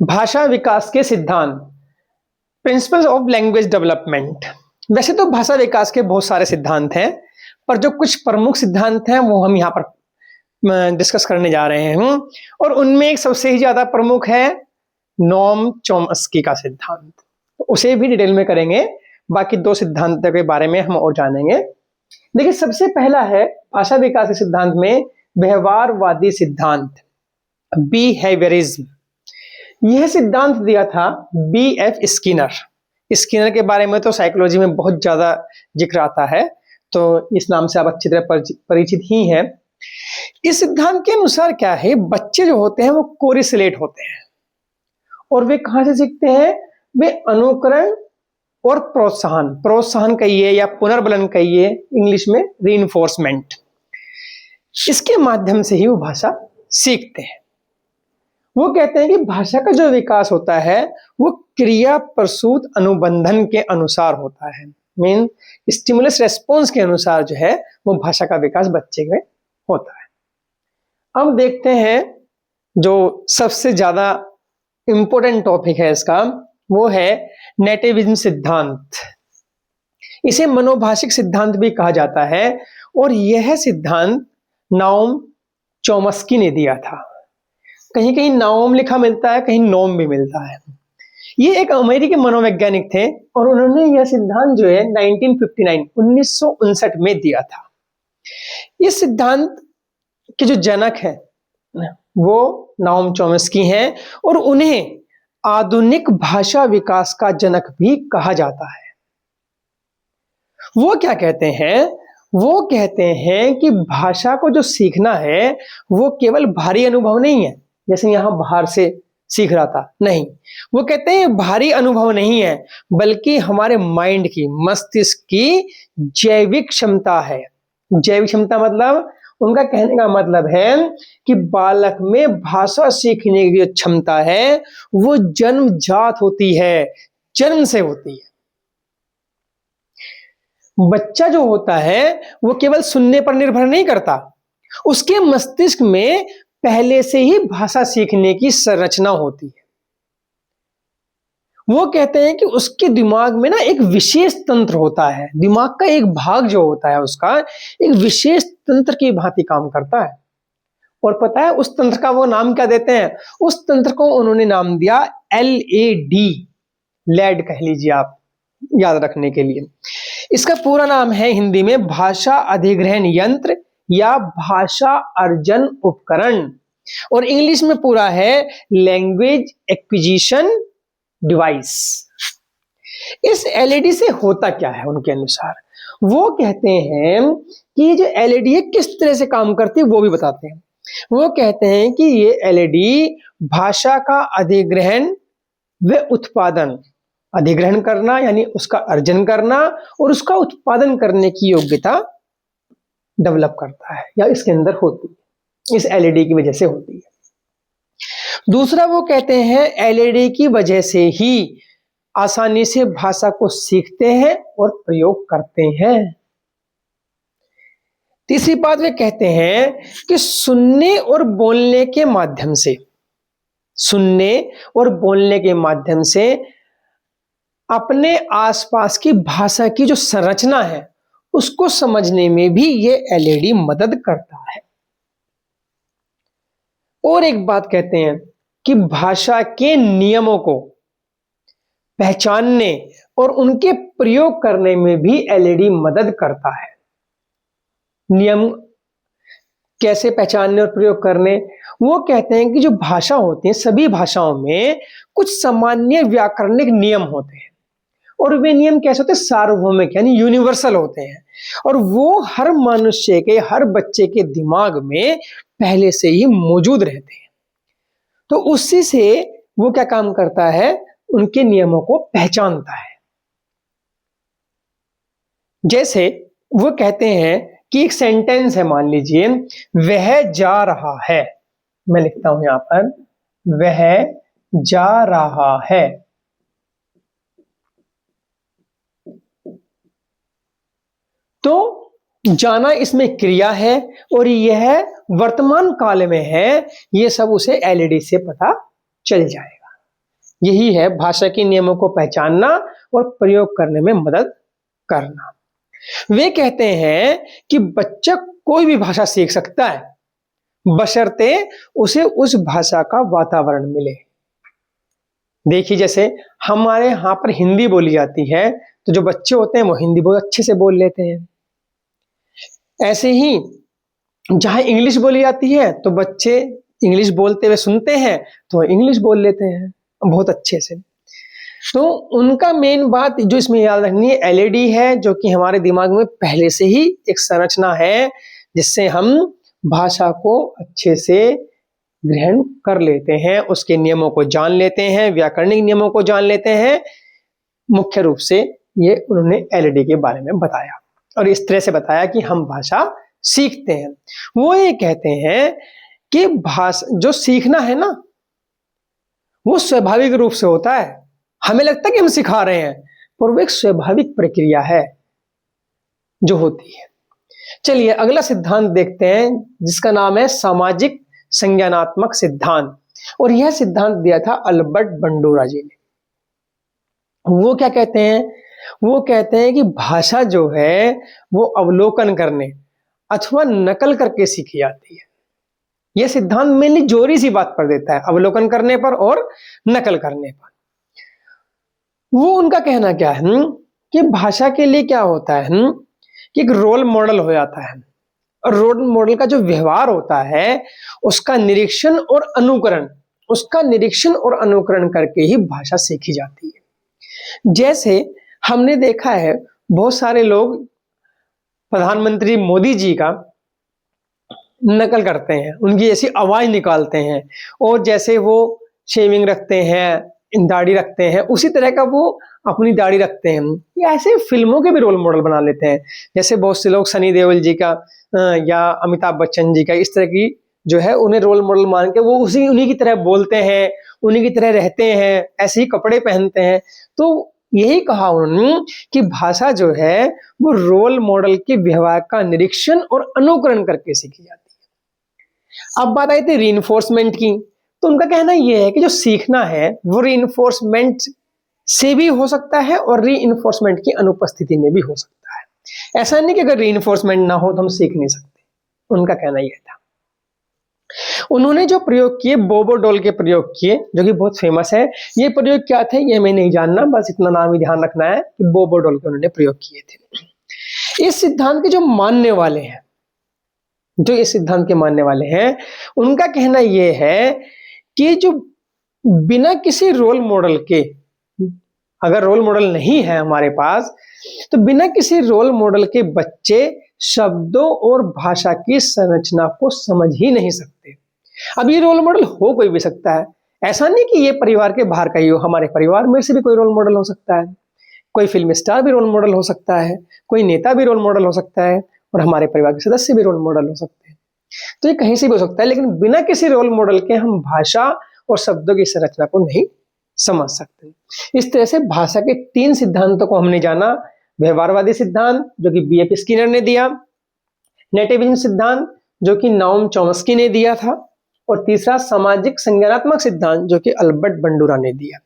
भाषा विकास के सिद्धांत, प्रिंसिपल्स ऑफ लैंग्वेज डेवलपमेंट। वैसे तो भाषा विकास के बहुत सारे सिद्धांत हैं, पर जो कुछ प्रमुख सिद्धांत हैं वो हम यहाँ पर डिस्कस करने जा रहे हैं। और उनमें एक सबसे ही ज्यादा प्रमुख है नोम चॉम्स्की का सिद्धांत, तो उसे भी डिटेल में करेंगे। बाकी दो सिद्धांतों के बारे में हम और जानेंगे। देखिए, सबसे पहला है भाषा विकास के सिद्धांत में व्यवहारवादी सिद्धांत, बिहेवियरिज्म। यह सिद्धांत दिया था B.F. स्किनर। स्किनर के बारे में तो साइकोलॉजी में बहुत ज्यादा जिक्र आता है, तो इस नाम से आप अच्छी तरह परिचित ही हैं। इस सिद्धांत के अनुसार क्या है, बच्चे जो होते हैं वो कोरिलेट होते हैं, और वे कहां से सीखते हैं? वे अनुकरण और प्रोत्साहन, प्रोत्साहन कहिए या पुनर्बलन कहिए, इंग्लिश में रीइंफोर्समेंट, इसके माध्यम से ही वो भाषा सीखते हैं। वो कहते हैं कि भाषा का जो विकास होता है वो क्रिया प्रसूत अनुबंधन के अनुसार होता है, मीन स्टिमुलस रेस्पॉन्स के अनुसार जो है वो भाषा का विकास बच्चे में होता है। अब देखते हैं जो सबसे ज्यादा इंपॉर्टेंट टॉपिक है इसका, वो है नेटिविज्म सिद्धांत। इसे मनोभाषिक सिद्धांत भी कहा जाता है, और यह सिद्धांत नोम चॉम्स्की ने दिया था। कहीं कहीं नाओम लिखा मिलता है, कहीं नोम भी मिलता है। ये एक अमेरिकी मनोवैज्ञानिक थे, और उन्होंने यह सिद्धांत जो है 1959 में दिया था। इस सिद्धांत के जो जनक हैं वो नोम चॉम्स्की हैं, और उन्हें आधुनिक भाषा विकास का जनक भी कहा जाता है। वो क्या कहते हैं? वो कहते हैं कि भाषा को जो सीखना है वो केवल भारी अनुभव नहीं है, जैसे यहां बाहर से सीख रहा था, नहीं। वो कहते हैं भारी अनुभव नहीं है, बल्कि हमारे माइंड की, मस्तिष्क की जैविक क्षमता है। जैविक क्षमता मतलब, उनका कहने का मतलब है कि बालक में भाषा सीखने की जो क्षमता है वो जन्मजात होती है, जन्म से होती है। बच्चा जो होता है वो केवल सुनने पर निर्भर नहीं करता, उसके मस्तिष्क में पहले से ही भाषा सीखने की संरचना होती है। वो कहते हैं कि उसके दिमाग में ना एक विशेष तंत्र होता है, दिमाग का एक भाग जो होता है उसका एक विशेष तंत्र की भांति काम करता है। और पता है उस तंत्र का वो नाम क्या देते हैं? उस तंत्र को उन्होंने नाम दिया LAD, लैड कह लीजिए आप, याद रखने के लिए। इसका पूरा नाम है हिंदी में भाषा अधिग्रहण यंत्र या भाषा अर्जन उपकरण, और इंग्लिश में पूरा है लैंग्वेज एक्विजिशन डिवाइस। इस LAD से होता क्या है उनके अनुसार? वो कहते हैं कि ये जो LAD है किस तरह से काम करती है वो भी बताते हैं। वो कहते हैं कि ये LAD भाषा का अधिग्रहण व उत्पादन, अधिग्रहण करना यानी उसका अर्जन करना, और उसका उत्पादन करने की योग्यता डेवलप करता है, या इसके अंदर होती है, इस LAD की वजह से होती है। दूसरा, वो कहते हैं LAD की वजह से ही आसानी से भाषा को सीखते हैं और प्रयोग करते हैं। तीसरी बात वे कहते हैं कि सुनने और बोलने के माध्यम से, सुनने और बोलने के माध्यम से अपने आसपास की भाषा की जो संरचना है उसको समझने में भी ये LAD मदद करता है। और एक बात कहते हैं कि भाषा के नियमों को पहचानने और उनके प्रयोग करने में भी LAD मदद करता है। नियम कैसे पहचानने और प्रयोग करने? वो कहते हैं कि जो भाषा होती है, सभी भाषाओं में कुछ सामान्य व्याकरणिक नियम होते हैं, और वे नियम कैसे होते हैं? सार्वभौमिक यानी यूनिवर्सल होते हैं, और वो हर मनुष्य के, हर बच्चे के दिमाग में पहले से ही मौजूद रहते हैं। तो उसी से वो क्या काम करता है? उनके नियमों को पहचानता है। जैसे वो कहते हैं कि एक सेंटेंस है, मान लीजिए वह जा रहा है, मैं लिखता हूं यहां पर, वह जा रहा है। तो जाना इसमें क्रिया है, और यह वर्तमान काल में है, यह सब उसे LAD से पता चल जाएगा। यही है भाषा के नियमों को पहचानना और प्रयोग करने में मदद करना। वे कहते हैं कि बच्चा कोई भी भाषा सीख सकता है, बशर्ते उसे उस भाषा का वातावरण मिले। देखिए, जैसे हमारे यहाँ पर हिंदी बोली जाती है, तो जो बच्चे होते हैं वो हिंदी बहुत अच्छे से बोल लेते हैं। ऐसे ही जहाँ इंग्लिश बोली जाती है, तो बच्चे इंग्लिश बोलते हुए सुनते हैं तो इंग्लिश बोल लेते हैं बहुत अच्छे से। तो उनका मेन बात जो इसमें याद रखनी है, एलईडी है, जो कि हमारे दिमाग में पहले से ही एक संरचना है जिससे हम भाषा को अच्छे से ग्रहण कर लेते हैं, उसके नियमों को जान लेते हैं, व्याकरणिक नियमों को जान लेते हैं। मुख्य रूप से ये उन्होंने एलईडी के बारे में बताया और इस तरह से बताया कि हम भाषा सीखते हैं। वो ये कहते हैं कि भाषा जो सीखना है ना, वो स्वाभाविक रूप से होता है। हमें लगता है कि हम सिखा रहे हैं, पर वो एक स्वाभाविक प्रक्रिया है जो होती है। चलिए अगला सिद्धांत देखते हैं, जिसका नाम है सामाजिक संज्ञानात्मक सिद्धांत, और यह सिद्धांत दिया था अल्बर्ट बंडूरा जी ने। वो क्या कहते हैं? वो कहते हैं कि भाषा जो है वो अवलोकन करने अथवा नकल करके सीखी जाती है। यह सिद्धांत मेनली जोरी सी बात पर देता है, अवलोकन करने पर और नकल करने पर। वो उनका कहना क्या है कि भाषा के लिए क्या होता है कि एक रोल मॉडल हो जाता है, और रोल मॉडल का जो व्यवहार होता है उसका निरीक्षण और अनुकरण करके ही भाषा सीखी जाती है। जैसे हमने देखा है बहुत सारे लोग प्रधानमंत्री मोदी जी का नकल करते हैं, उनकी ऐसी आवाज निकालते हैं, और जैसे वो शेविंग रखते हैं, दाढ़ी रखते हैं, उसी तरह का वो अपनी दाढ़ी रखते हैं। ये ऐसे फिल्मों के भी रोल मॉडल बना लेते हैं। जैसे बहुत से लोग सनी देओल जी का या अमिताभ बच्चन जी का इस तरह की जो है उन्हें रोल मॉडल मान के वो उन्हीं की तरह बोलते हैं, उन्हीं की तरह रहते हैं, ऐसे ही कपड़े पहनते हैं। तो यही कहा उन्होंने कि भाषा जो है वो रोल मॉडल के व्यवहार का निरीक्षण और अनुकरण करके सीखी जाती है। अब बात आई थी रीइंफोर्समेंट की, तो उनका कहना यह है कि जो सीखना है वो रीइंफोर्समेंट से भी हो सकता है और रीइंफोर्समेंट की अनुपस्थिति में भी हो सकता है। ऐसा नहीं कि अगर रीइंफोर्समेंट ना हो तो हम सीख नहीं सकते, उनका कहना यह था। उन्होंने जो प्रयोग किए, बोबो डॉल के प्रयोग किए, जो कि बहुत फेमस है। ये प्रयोग क्या थे ये हमें नहीं जानना, बस इतना नाम ही ध्यान रखना है कि बोबो डॉल के उन्होंने प्रयोग किए थे। इस सिद्धांत के जो मानने वाले हैं, उनका कहना यह है कि जो बिना किसी रोल मॉडल के, अगर रोल मॉडल नहीं है हमारे पास, तो बिना किसी रोल मॉडल के बच्चे शब्दों और भाषा की संरचना को समझ ही नहीं सकते। अब ये रोल मॉडल हो कोई भी सकता है, ऐसा नहीं कि ये परिवार के बाहर का ही हो, हमारे परिवार में से भी कोई रोल मॉडल हो सकता है, कोई फिल्म स्टार भी रोल मॉडल हो सकता है, कोई नेता भी रोल मॉडल हो सकता है, और हमारे परिवार के सदस्य भी रोल मॉडल हो सकते हैं। तो ये कहीं से भी हो सकता है, लेकिन बिना किसी रोल मॉडल के हम भाषा और शब्दों की संरचना को नहीं समझ सकते। इस तरह से भाषा के 3 सिद्धांतों को हमने जाना। व्यवहारवादी सिद्धांत जो कि बीएफ स्किनर ने दिया, नेटिविज्म सिद्धांत जो कि नाओम चॉम्स्की ने दिया था, और तीसरा सामाजिक संज्ञानात्मक सिद्धांत जो कि अल्बर्ट बंडूरा ने दिया।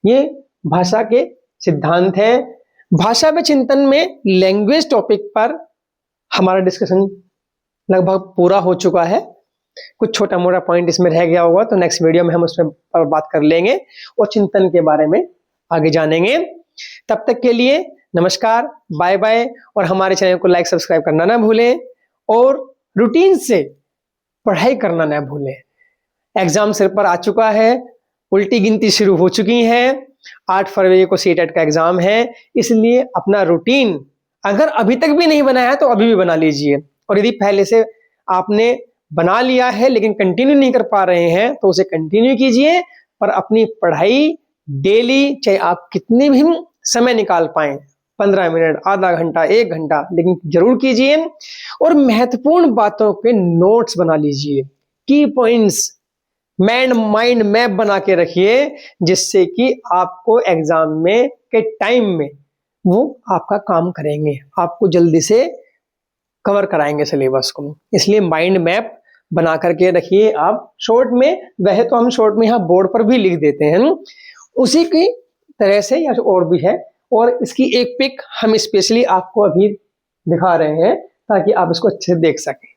ये भाषा के सिद्धांत है। भाषा में चिंतन में लैंग्वेज टॉपिक पर हमारा डिस्कशन लगभग पूरा हो चुका है। कुछ छोटा मोटा पॉइंट इसमें रह गया होगा तो नेक्स्ट वीडियो में हम उस पर बात कर लेंगे और चिंतन के बारे में आगे जानेंगे। तब तक के लिए नमस्कार, बाय बाय, और हमारे चैनल को लाइक सब्सक्राइब करना ना भूलें और रूटीन से पढ़ाई करना ना भूलें। एग्जाम सिर पर आ चुका है, उल्टी गिनती शुरू हो चुकी है। 8 फरवरी को सीटेट का एग्जाम है, इसलिए अपना रूटीन अगर अभी तक भी नहीं बनाया है तो अभी भी बना लीजिए, और यदि पहले से आपने बना लिया है लेकिन कंटिन्यू नहीं कर पा रहे हैं तो उसे कंटिन्यू कीजिए। पर अपनी पढ़ाई डेली, चाहे आप कितने भी समय निकाल पाएं, 15 मिनट, आधा घंटा, 1 घंटा, लेकिन जरूर कीजिए। और महत्वपूर्ण बातों के नोट्स बना लीजिए, की पॉइंट्स, माइंड मैप बना के रखिए, जिससे कि आपको एग्जाम में के टाइम में वो आपका काम करेंगे, आपको जल्दी से कवर कराएंगे सिलेबस को। इसलिए माइंड मैप बना करके रखिए आप। शॉर्ट में, वह तो हम शॉर्ट में यहाँ बोर्ड पर भी लिख देते हैं, उसी की तरह से या और भी है, और इसकी एक पिक हम स्पेशली आपको अभी दिखा रहे हैं ताकि आप इसको अच्छे से देख सकें।